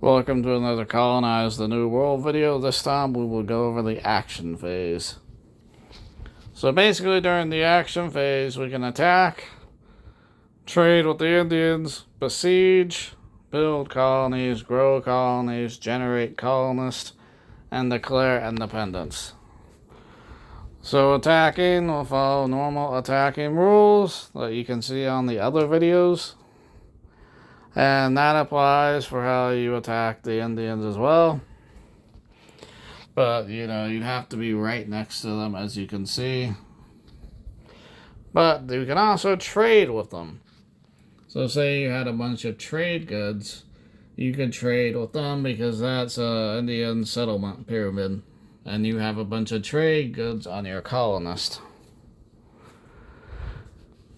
Welcome to another Colonize the New World video. This time we will go over the action phase. So basically during the action phase we can attack, trade with the Indians, besiege, build colonies, grow colonies, generate colonists, and declare independence. So attacking will follow normal attacking rules that you can see on the other videos. And that applies for how you attack the Indians as well. But, you'd have to be right next to them, as you can see. But you can also trade with them. So say you had a bunch of trade goods, you could trade with them because that's an Indian settlement pyramid. And you have a bunch of trade goods on your colonist.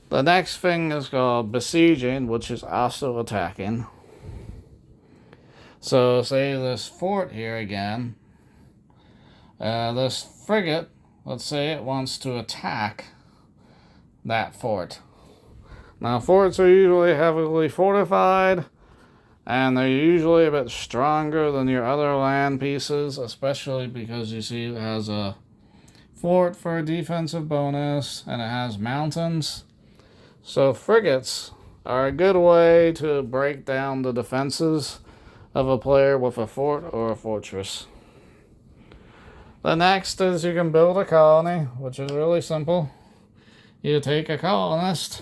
The next thing is called besieging, which is also attacking. So say this fort here again. This frigate, let's say it wants to attack that fort. Now forts are usually heavily fortified, and they're usually a bit stronger than your other land pieces, especially because you see it has a fort for a defensive bonus, and it has mountains. So frigates are a good way to break down the defenses of a player with a fort or a fortress. The next is you can build a colony, which is really simple. You take a colonist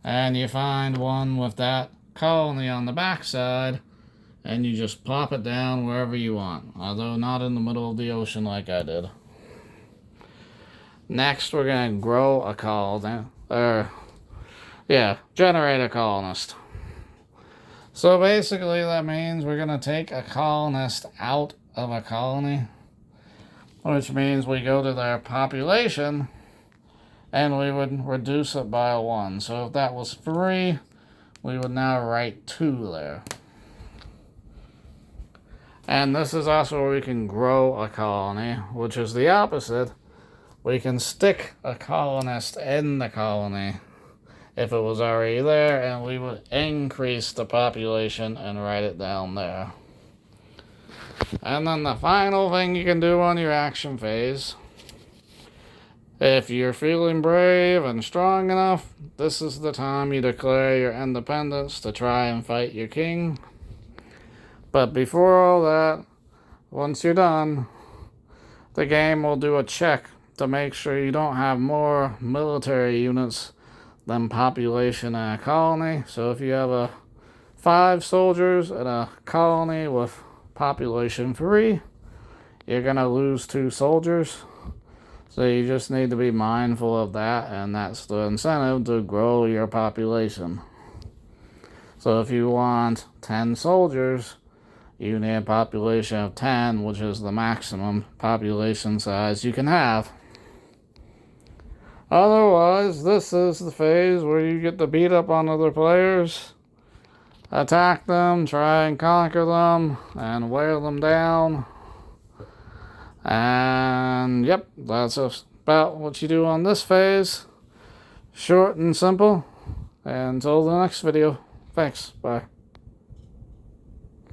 and you find one with that colony on the backside and you just plop it down wherever you want, although not in the middle of the ocean like I did. Next we're going to grow a colony, generate a colonist. So basically that means we're going to take a colonist out of a colony, which means we go to their population and we would reduce it by 1. So if that was 3, we would now write 2 there. And this is also where we can grow a colony, which is the opposite. We can stick a colonist in the colony if it was already there, and we would increase the population and write it down there. And then the final thing you can do on your action phase, if you're feeling brave and strong enough, this is the time you declare your independence to try and fight your king. But before all that, once you're done, the game will do a check to make sure you don't have more military units than population in a colony. So if you have 5 soldiers in a colony with population 3, you're going to lose 2 soldiers. So you just need to be mindful of that, and that's the incentive to grow your population. So if you want 10 soldiers, you need a population of 10, which is the maximum population size you can have. Otherwise, this is the phase where you get to beat up on other players, attack them, try and conquer them, and wear them down. And yep, that's about what you do on this phase. Short and simple. And until the next video, thanks, bye.